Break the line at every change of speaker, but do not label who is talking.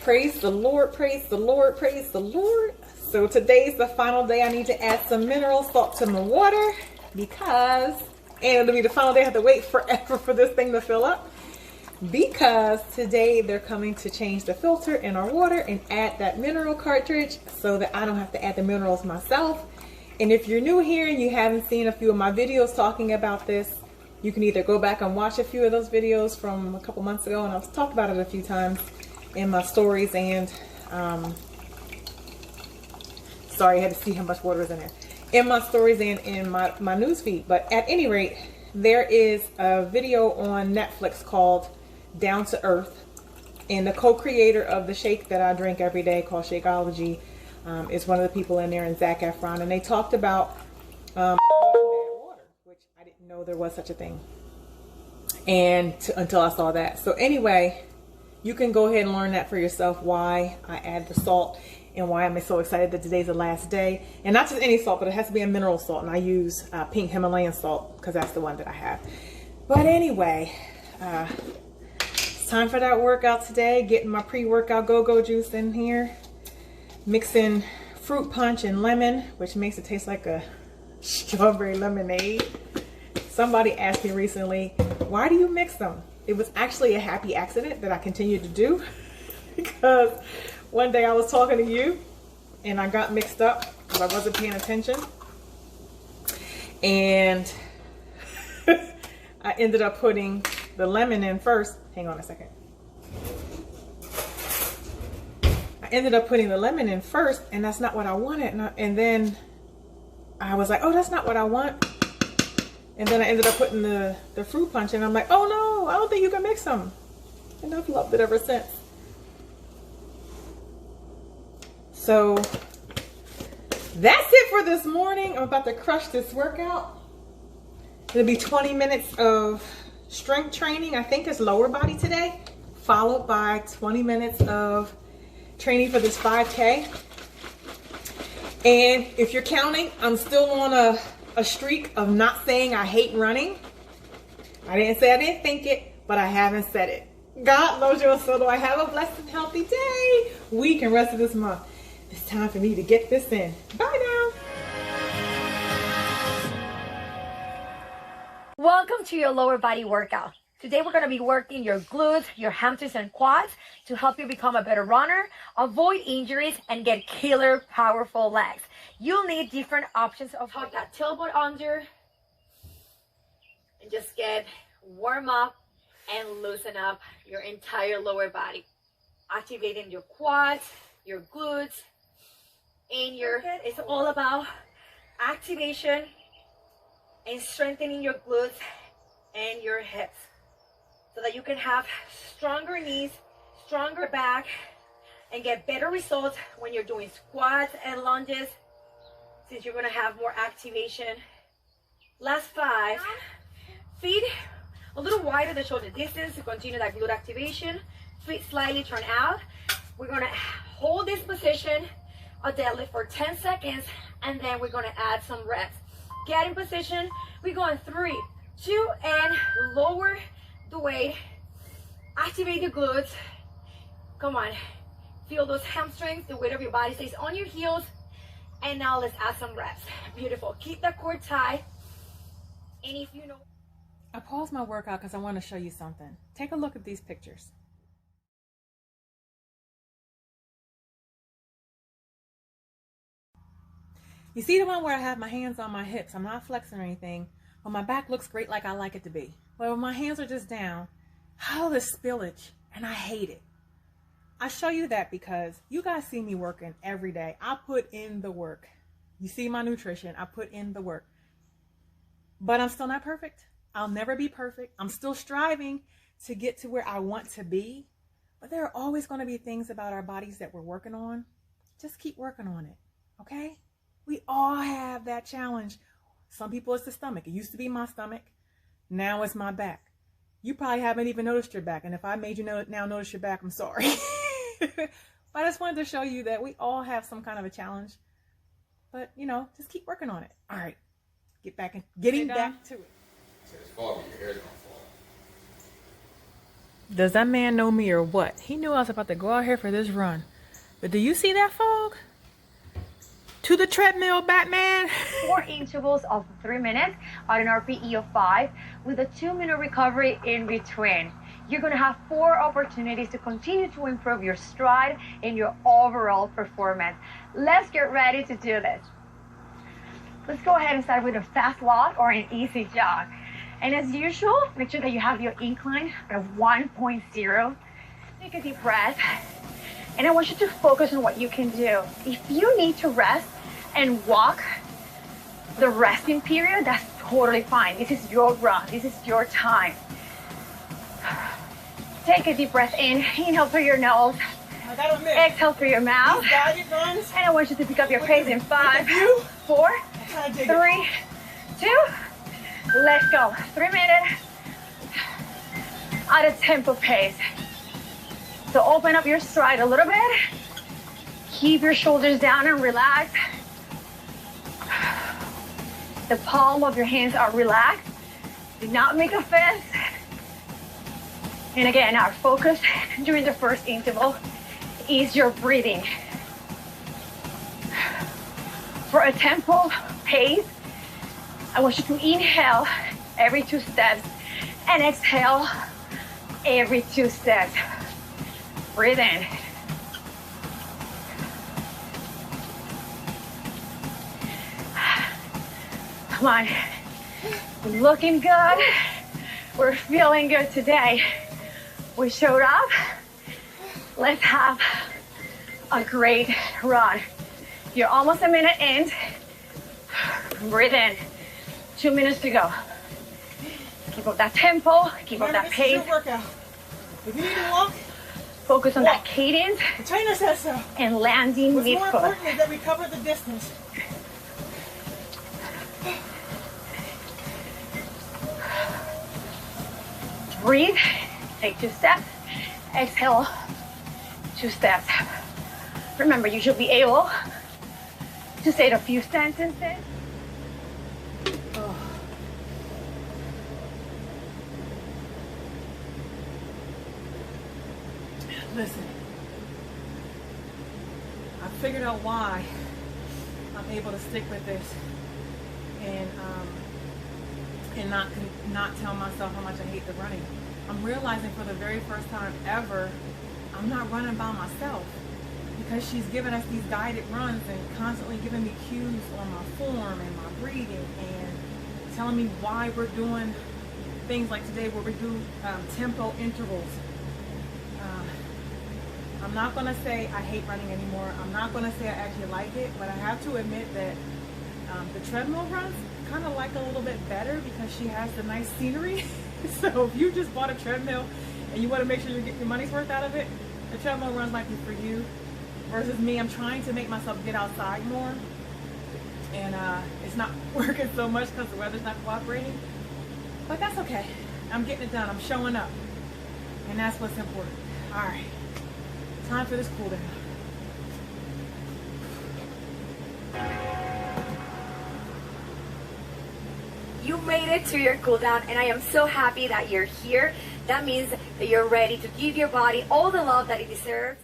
Praise the Lord, praise the Lord, praise the Lord. So today's the final day I need to add some mineral salt to my water because, and it'll be the final day I have to wait forever for this thing to fill up, because today they're coming to change the filter in our water and add that mineral cartridge so that I don't have to add the minerals myself. And if you're new here and you haven't seen a few of my videos talking about this, you can either go back and watch a few of those videos from a couple months ago, and I've talked about it a few times in my stories, and sorry, I had to see how much water is in there, in my stories and in my news feed. But at any rate, there is a video on Netflix called Down to Earth, and the co-creator of the shake that I drink every day called Shakeology is one of the people in there, and Zac Efron, and they talked about bad water, which I didn't know there was such a thing, and until I saw that. So anyway, you can go ahead and learn that for yourself, why I add the salt and why I'm so excited that today's the last day. And not just any salt, but it has to be a mineral salt, and I use pink Himalayan salt because that's the one that I have. But anyway, it's time for that workout today. Getting my pre-workout go-go juice in here. Mixing fruit punch and lemon, which makes it taste like a strawberry lemonade. Somebody asked me recently, why do you mix them? It was actually a happy accident that I continued to do, because one day I was talking to you and I got mixed up because I wasn't paying attention, and I ended up putting the lemon in first. Hang on a second. I ended up putting the lemon in first, and that's not what I wanted. And then I was like, oh, that's not what I want. And then I ended up putting the fruit punch, and I'm like, oh no, I don't think you can mix them. And I've loved it ever since. So that's it for this morning. I'm about to crush this workout. It'll be 20 minutes of strength training. I think it's lower body today, followed by 20 minutes of training for this 5K. And if you're counting, I'm still on a streak of not saying I hate running. I didn't say I didn't think it, but I haven't said it. God loves you, so do I. Have a blessed and healthy day, week, and rest of this month. It's time for me to get this in. Bye now.
Welcome to your lower body workout. Today we're going to be working your glutes, your hamstrings, and quads to help you become a better runner, avoid injuries, and get killer powerful legs. You'll need different options of tuck that tailbone under and just get warm up and loosen up your entire lower body, activating your quads, your glutes, and it's all about activation and strengthening your glutes and your hips so that you can have stronger knees, stronger back, and get better results when you're doing squats and lunges, since you're going to have more activation. Last 5. Feet a little wider the shoulder distance to continue that glute activation. Feet slightly turn out. We're going to hold this position, a deadlift for 10 seconds, and then we're going to add some reps. Get in position. We go in 3, 2, and lower the weight. Activate the glutes. Come on. Feel those hamstrings. The weight of your body stays on your heels. And now let's add some reps. Beautiful. Keep that core tight. And if you know...
I paused my workout because I want to show you something. Take a look at these pictures. You see the one where I have my hands on my hips? I'm not flexing or anything, but my back looks great like I like it to be. Well, my hands are just down. All this spillage, and I hate it. I show you that because you guys see me working every day. I put in the work. You see my nutrition. I put in the work. But I'm still not perfect. I'll never be perfect. I'm still striving to get to where I want to be. But there are always going to be things about our bodies that we're working on. Just keep working on it, okay? We all have that challenge. Some people it's the stomach. It used to be my stomach. Now it's my back. You probably haven't even noticed your back. And if I made you now notice your back, I'm sorry. But I just wanted to show you that we all have some kind of a challenge. But, you know, just keep working on it. All right. Getting back to it.
So it's foggy. Your hair's going to fall.
Does that man know me or what? He knew I was about to go out here for this run. But do you see that fog? To the treadmill, Batman.
4 intervals of 3 minutes at an RPE of 5 with a 2-minute recovery in between. You're going to have 4 opportunities to continue to improve your stride and your overall performance. Let's get ready to do this. Let's go ahead and start with a fast walk or an easy jog. And as usual, make sure that you have your incline at 1.0. Take a deep breath. And I want you to focus on what you can do. If you need to rest and walk the resting period, that's totally fine. This is your run. This is your time. Take a deep breath in. Inhale through your nose. Exhale through your mouth. And I want you to pick up your pace in 5, 4, 3, 2. Let's go. 3 minutes at a tempo pace. So open up your stride a little bit. Keep your shoulders down and relax. The palm of your hands are relaxed. Do not make a fist. And again, our focus during the first interval is your breathing. For a tempo pace, I want you to inhale every 2 steps and exhale every 2 steps. Breathe in. Come on. Looking good. We're feeling good today. We showed up. Let's have a great run. You're almost a minute in. Breathe in. 2 minutes to go. Keep up that tempo. Keep up that pace.
This is your workout. If you need to walk,
focus on that cadence.
The trainer says so.
And landing
What's more
mid-foot.
important is that we cover the distance.
Breathe. Take 2 steps. Exhale. 2 steps. Remember, you should be able to say it a few sentences.
Listen, I figured out why I'm able to stick with this and not tell myself how much I hate the running. I'm realizing for the very first time ever, I'm not running by myself because she's giving us these guided runs and constantly giving me cues on my form and my breathing and telling me why we're doing things like today where we do tempo intervals. I'm not going to say I hate running anymore. I'm not going to say I actually like it, but I have to admit that the treadmill runs kind of like a little bit better because she has the nice scenery. So if you just bought a treadmill and you want to make sure you get your money's worth out of it, the treadmill runs might be for you. Versus me, I'm trying to make myself get outside more. And it's not working so much because the weather's not cooperating. But that's okay. I'm getting it done. I'm showing up. And that's what's important. All right. Time for this cool down.
You made it to your cool down, and I am so happy that you're here. That means that you're ready to give your body all the love that it deserves.